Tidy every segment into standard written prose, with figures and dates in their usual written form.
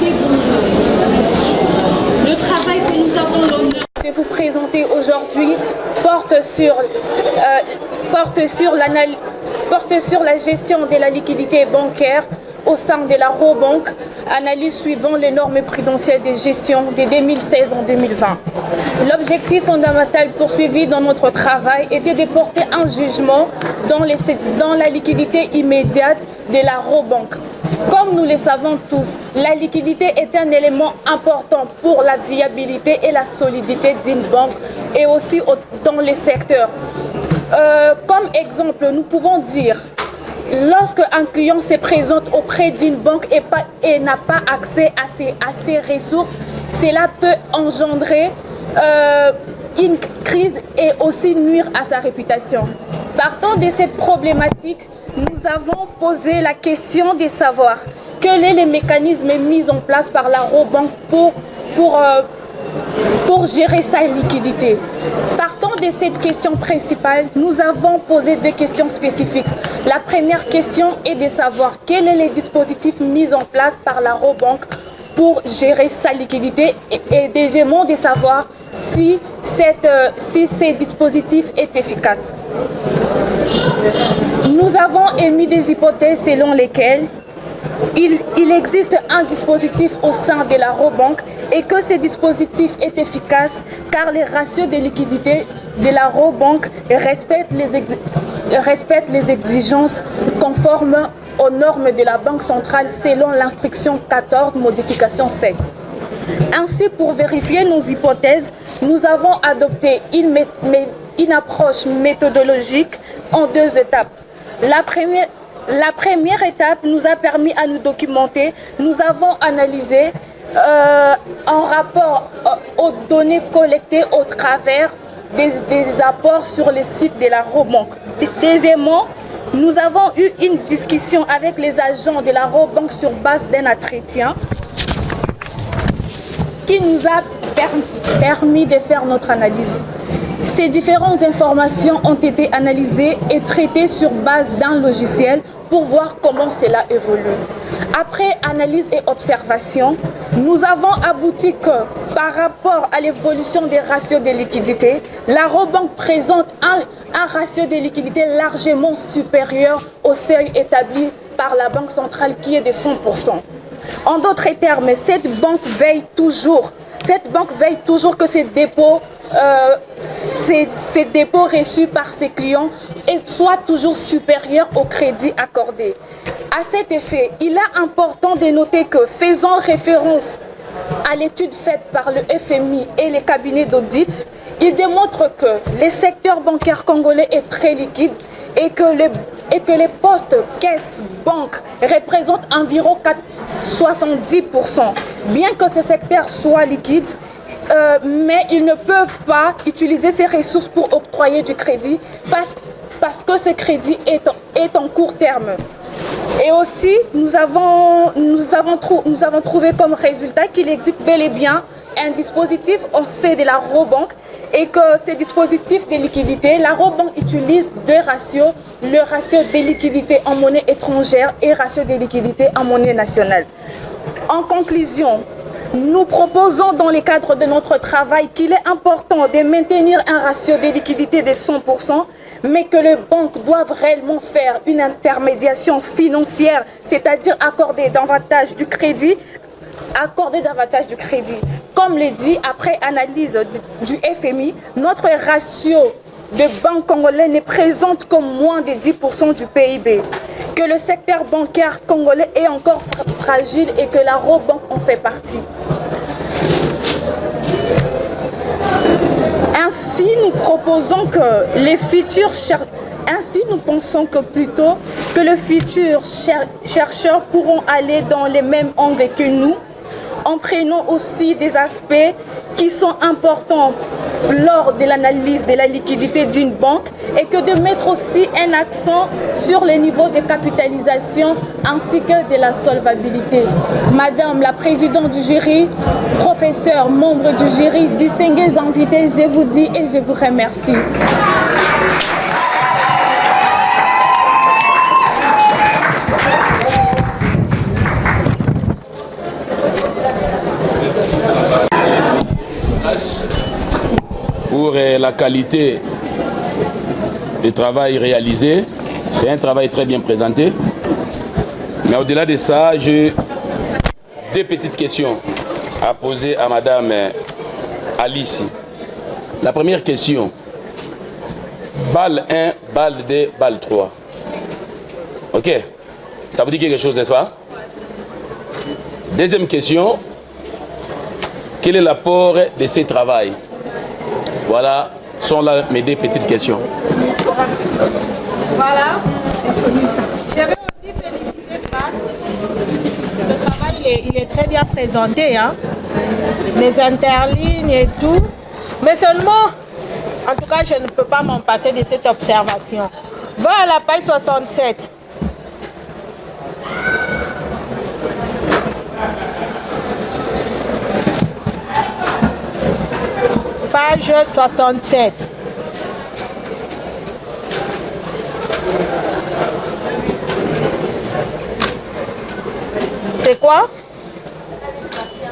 Présidé, bonjour. Le travail que nous avons l'honneur de vous présenter aujourd'hui porte sur la gestion de la liquidité bancaire au sein de la Robank, analyse suivant les normes prudentielles de gestion de 2016 en 2020. L'objectif fondamental poursuivi dans notre travail était de porter un jugement dans la liquidité immédiate de la Robank. Comme nous le savons tous, la liquidité est un élément important pour la viabilité et la solidité d'une banque et aussi dans les secteurs. Comme exemple, nous pouvons dire, lorsque un client se présente auprès d'une banque et n'a pas accès à ses ressources, cela peut engendrer une crise et aussi nuire à sa réputation. Partant de cette problématique, nous avons posé la question de savoir quels sont les mécanismes mis en place par la Robank pour gérer sa liquidité. Partant de cette question principale, nous avons posé deux questions spécifiques. La première question est de savoir quels sont les dispositifs mis en place par la Robank pour gérer sa liquidité et deuxièmement de savoir si ces dispositifs est efficace. Nous avons émis des hypothèses selon lesquelles il existe un dispositif au sein de la Robank et que ce dispositif est efficace car les ratios de liquidité de la Robank respectent les exigences conformes aux normes de la Banque centrale selon l'instruction 14, modification 7. Ainsi, pour vérifier nos hypothèses, nous avons adopté une approche méthodologique en deux étapes. La première étape nous a permis à nous documenter. Nous avons analysé en rapport aux données collectées au travers des apports sur les sites de la Robank. Deuxièmement, nous avons eu une discussion avec les agents de la Robank sur base d'un entretien qui nous a permis de faire notre analyse. Ces différentes informations ont été analysées et traitées sur base d'un logiciel pour voir comment cela évolue. Après analyse et observation, nous avons abouti que par rapport à l'évolution des ratios de liquidité, la Robank présente un ratio de liquidité largement supérieur au seuil établi par la Banque centrale qui est de 100%. En d'autres termes, cette banque veille toujours que ces dépôts reçus par ses clients soient toujours supérieurs au crédit accordé. À cet effet, il est important de noter que, faisant référence à l'étude faite par le FMI et les cabinets d'audit, il démontre que le secteur bancaire congolais est très liquide et que les postes caisse-banque représentent environ 70%. Bien que ce secteur soit liquide, mais ils ne peuvent pas utiliser ces ressources pour octroyer du crédit parce que ce crédit est en court terme. Et aussi, nous avons trouvé comme résultat qu'il existe bel et bien un dispositif au sein de la Robank et que ces dispositifs de liquidité, la Robank utilise deux ratios, le ratio de liquidité en monnaie étrangère et le ratio de liquidité en monnaie nationale. En conclusion, nous proposons dans le cadre de notre travail qu'il est important de maintenir un ratio de liquidité de 100%, mais que les banques doivent réellement faire une intermédiation financière, c'est-à-dire accorder davantage du crédit. Comme le dit, après analyse du FMI, notre ratio de banque congolais ne présente que moins de 10% du PIB, que le secteur bancaire congolais est encore fragile et que la Robank en fait partie. Ainsi, nous proposons que les futurs chercheurs pourront aller dans les mêmes angles que nous, en prenant aussi des aspects qui sont importants lors de l'analyse de la liquidité d'une banque et que de mettre aussi un accent sur les niveaux de capitalisation ainsi que de la solvabilité. Madame la présidente du jury, professeurs, membres du jury, distingués invités, je vous dis et je vous remercie. pour la qualité du travail réalisé. C'est un travail très bien présenté. Mais au-delà de ça, j'ai deux petites questions à poser à Madame Alice. La première question, balle 1, balle 2, balle 3. Ok? Ça vous dit quelque chose, n'est-ce pas? Deuxième question, quel est l'apport de ces travaux? Voilà, sont là mes deux petites questions. Voilà. Je vais aussi féliciter Grace. Le travail, il est très bien présenté. Hein? Les interlignes et tout. Mais seulement, en tout cas, je ne peux pas m'en passer de cette observation. Va à la page 67. Page 67. C'est quoi?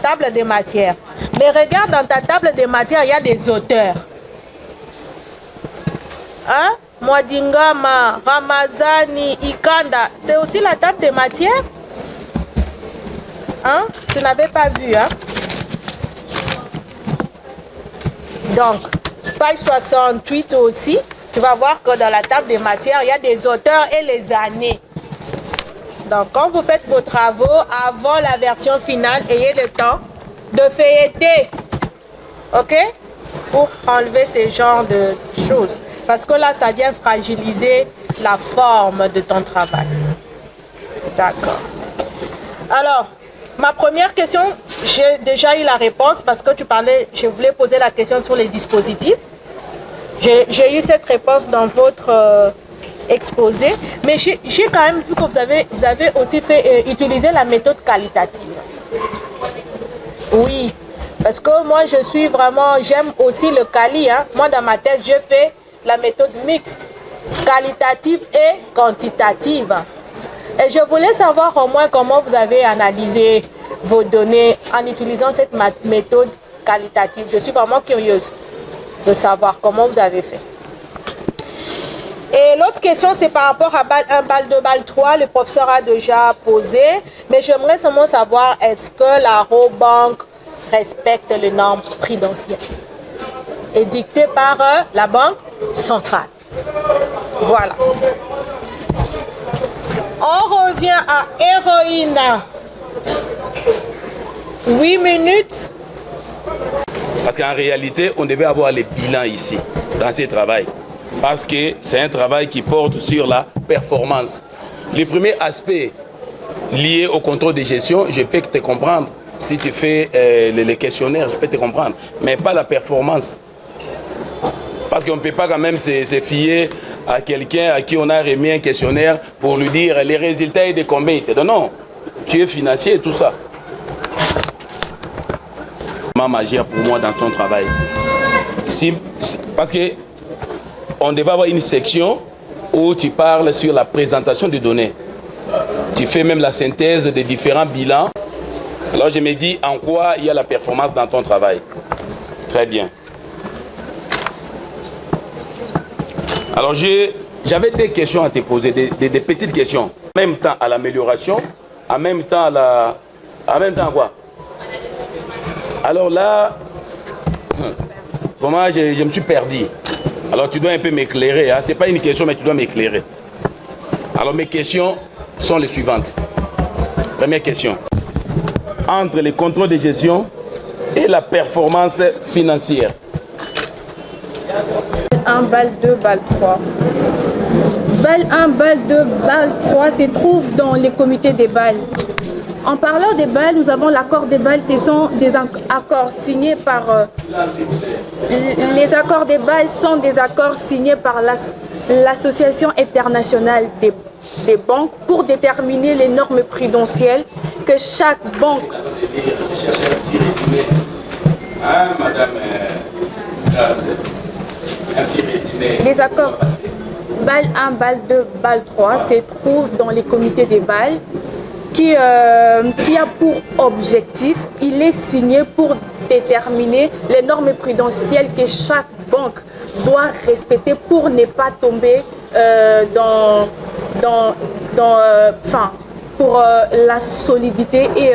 Table des matières. Mais regarde, dans ta table des matières, il y a des auteurs. Hein? Mwadingama, Ramazani, Ikanda. C'est aussi la table des matières? Hein? Tu n'avais pas vu, hein? Donc, page 68 aussi, tu vas voir que dans la table des matières, il y a des auteurs et les années. Donc, quand vous faites vos travaux, avant la version finale, ayez le temps de feuilleter. OK? Pour enlever ce genre de choses. Parce que là, ça vient fragiliser la forme de ton travail. D'accord. Alors, ma première question, j'ai déjà eu la réponse parce que tu parlais, je voulais poser la question sur les dispositifs. J'ai eu cette réponse dans votre exposé, mais j'ai quand même vu que vous avez aussi fait utiliser la méthode qualitative. Oui, parce que moi je suis vraiment, j'aime aussi le quali. Hein. Moi dans ma tête, je fais la méthode mixte, qualitative et quantitative. Et je voulais savoir au moins comment vous avez analysé vos données en utilisant cette méthode qualitative. Je suis vraiment curieuse de savoir comment vous avez fait. Et l'autre question, c'est par rapport à balle 1, balle 2, balle 3. Le professeur a déjà posé. Mais j'aimerais seulement savoir, est-ce que la Robank respecte les normes prudentielles édictées par la Banque centrale? Voilà. On revient à héroïne. 8 minutes. Parce qu'en réalité, on devait avoir les bilans ici, dans ce travail. Parce que c'est un travail qui porte sur la performance. Le premier aspect lié au contrôle de gestion, je peux te comprendre. Si tu fais les questionnaires, je peux te comprendre. Mais pas la performance. Parce qu'on ne peut pas quand même se fier à quelqu'un à qui on a remis un questionnaire pour lui dire les résultats et de combien il te donne. Non, tu es financier et tout ça. Comment agir pour moi dans ton travail? Parce que on devait avoir une section où tu parles sur la présentation des données. Tu fais même la synthèse des différents bilans. Alors je me dis en quoi il y a la performance dans ton travail. Très bien. Alors j'avais des questions à te poser, des petites questions. En même temps à l'amélioration, en même temps à la... En même temps quoi? Alors là, comment je me suis perdu. Alors tu dois un peu m'éclairer. Hein? Ce n'est pas une question, mais tu dois m'éclairer. Alors mes questions sont les suivantes. Première question. Entre les contrôles de gestion et la performance financière. Balle 1, balle 2, balle 3. Balle 1, balle 2, balle 3 se trouve dans les comités des balles. En parlant des balles, nous avons l'accord des balles. Ce sont des accords signés par... les accords des balles sont des accords signés par l'Association internationale des banques pour déterminer les normes prudentielles que chaque banque... Les accords balle 1, balle 2, balle 3 se trouvent dans les comités des balles qui a pour objectif, il est signé pour déterminer les normes prudentielles que chaque banque doit respecter pour ne pas tomber pour la solidité et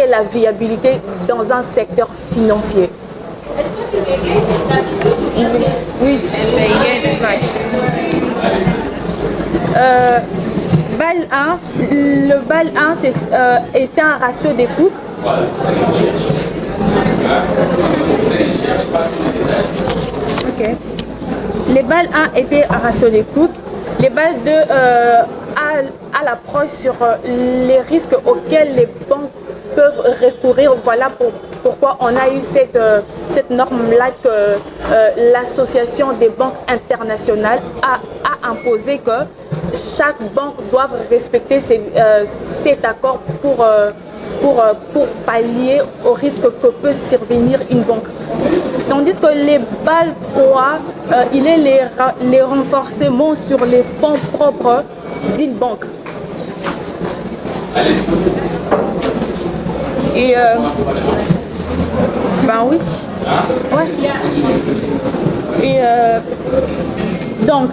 la viabilité dans un secteur financier. Est-ce que tu bégayes d'habitude? Oui. BAL 1, le BAL 1 était un ratio des coûts. Ok. Les BAL 1 étaient un ratio des coûts. Les BAL 2 à l'approche sur les risques auxquels les banques peuvent recourir. Voilà pourquoi on a eu cette norme-là que l'Association des banques internationales a imposé que chaque banque doit respecter cet accord pour pallier au risque que peut survenir une banque. Tandis que les BAL 3, il est les renforcements sur les fonds propres d'une banque. Et ben oui. Ouais. Et donc,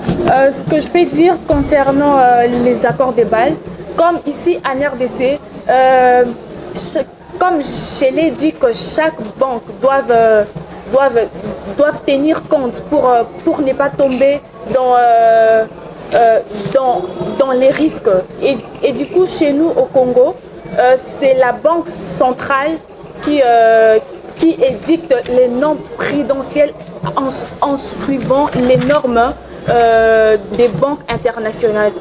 ce que je peux dire concernant les accords de BAL, comme ici en RDC, comme je l'ai dit que chaque banque doivent tenir compte pour ne pas tomber dans les risques. Et du coup, chez nous au Congo, c'est la banque centrale qui édicte les normes prudentielles en suivant les normes des banques internationales.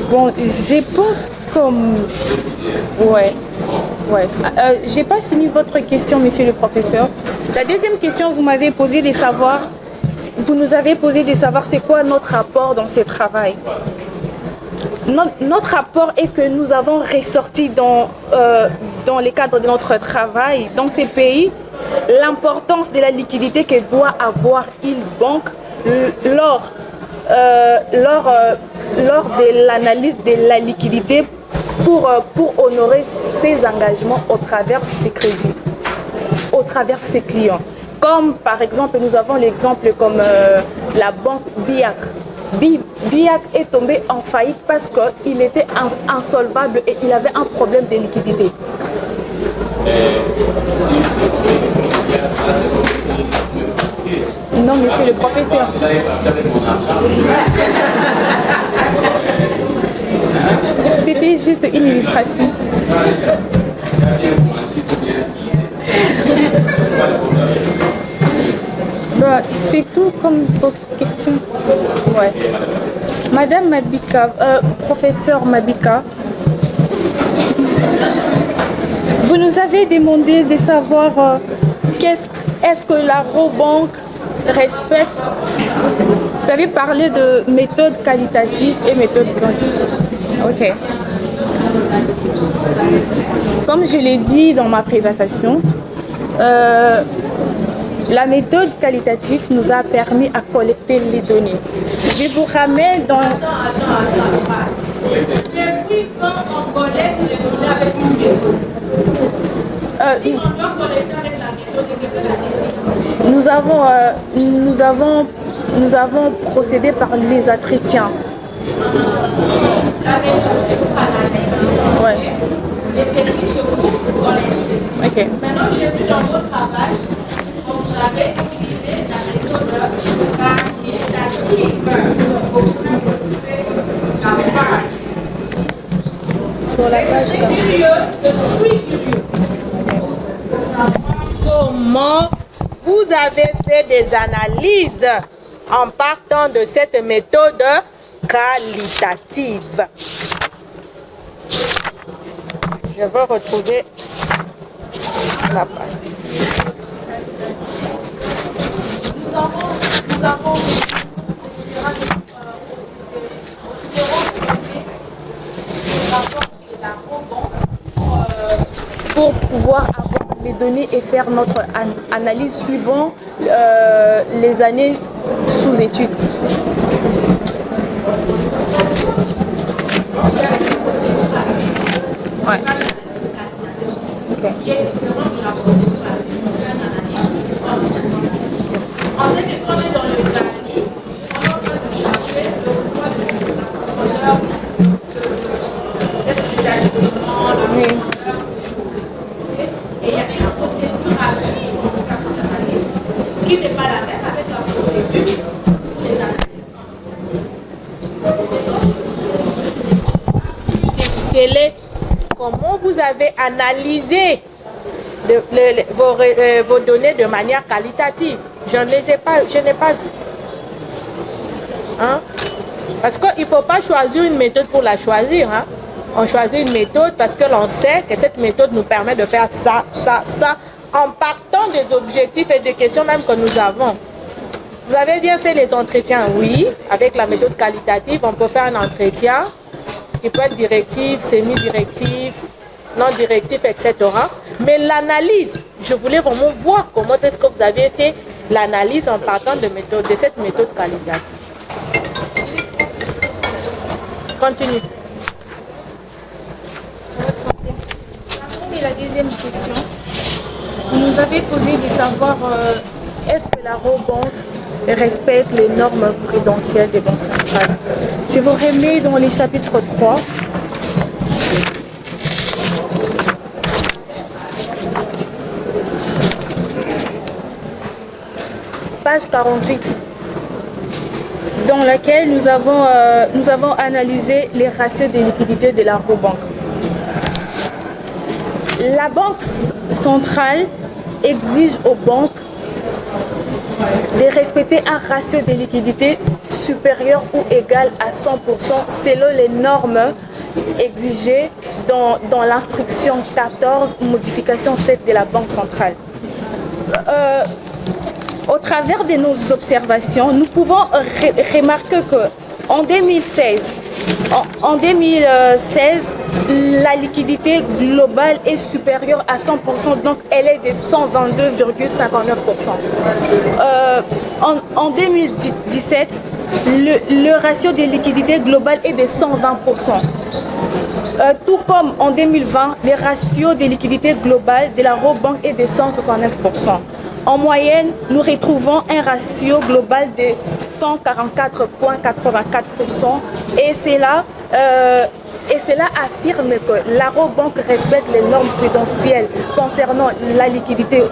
Bon, je pense comme... Ouais. J'ai pas fini votre question, monsieur le professeur. La deuxième question, vous m'avez posé de savoir... Vous nous avez posé de savoir c'est quoi notre rapport dans ce travail. Notre rapport est que nous avons ressorti dans les cadres de notre travail, dans ces pays, l'importance de la liquidité que doit avoir une banque lors de l'analyse de la liquidité pour honorer ses engagements au travers de ses crédits, au travers de ses clients. Comme par exemple, nous avons l'exemple comme la banque BIAC. BIAC est tombé en faillite parce qu'il était insolvable et il avait un problème de liquidité. Non, monsieur le professeur. C'était juste une illustration. Bah, c'est tout comme vos questions. Ouais. Madame Mabika, professeur Mabika, vous nous avez demandé de savoir est-ce que la Robank respecte. Vous avez parlé de méthode qualitative et méthode quantitative. Ok. Comme je l'ai dit dans ma présentation, la méthode qualitative nous a permis à collecter les données. Je vous ramène dans... Depuis quand on collecte les données avec une méthode? Si on doit collecter avec la méthode, nous avons procédé par les entretiens. la méthode, c'est pour analyser. Ouais. Les techniques, c'est pour collecter. Ok. Maintenant, j'ai vu dans votre travail, vous avez utilisé la méthode qualitative. Sur la page 4. Je suis curieux de savoir comment vous avez fait des analyses en partant de cette méthode qualitative. Je vais retrouver la page. Nous avons pour pouvoir avoir les données et faire notre analyse suivant les années sous étude. Ouais. Ok. Qui est différente de la procédure d'analyse. En ce qui concerne dans le CANI, on est en train de chercher le poids de la profondeur, peut-être les ajustements, la profondeur du chou. Et il y a une procédure à suivre en cas d'analyse qui n'est pas la même avec la procédure pour les analyses. Déceler comment vous avez analysé vos données de manière qualitative. Je n'ai pas vu. Hein? Parce qu'il ne faut pas choisir une méthode pour la choisir. Hein? On choisit une méthode parce que l'on sait que cette méthode nous permet de faire ça, ça, ça, en partant des objectifs et des questions même que nous avons. Vous avez bien fait les entretiens, oui. Avec la méthode qualitative, on peut faire un entretien qui peut être directif, semi-directif, non-directif, etc. Mais l'analyse, je voulais vraiment voir comment est-ce que vous avez fait l'analyse en partant de cette méthode qualitative. Continue. Et la deuxième question, vous nous avez posé de savoir est-ce que la Robank respecte les normes prudentielles des banques centrales. Je vous remets dans les chapitres 3. Page 48, dans laquelle nous avons analysé les ratios de liquidité de la Robank. La Banque centrale exige aux banques de respecter un ratio de liquidité supérieur ou égal à 100% selon les normes exigées dans l'instruction 14, modification 7 de la Banque centrale. Au travers de nos observations, nous pouvons remarquer qu'en 2016, la liquidité globale est supérieure à 100%, donc elle est de 122,59%. En 2017, le ratio de liquidité globale est de 120%. Tout comme en 2020, le ratio de liquidité globale de la Robank est de 169%. En moyenne, nous retrouvons un ratio global de 144,84% et cela affirme que la Robank respecte les normes prudentielles concernant la liquidité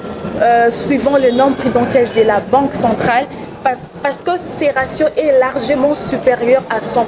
suivant les normes prudentielles de la Banque centrale parce que ce ratio est largement supérieur à 100%.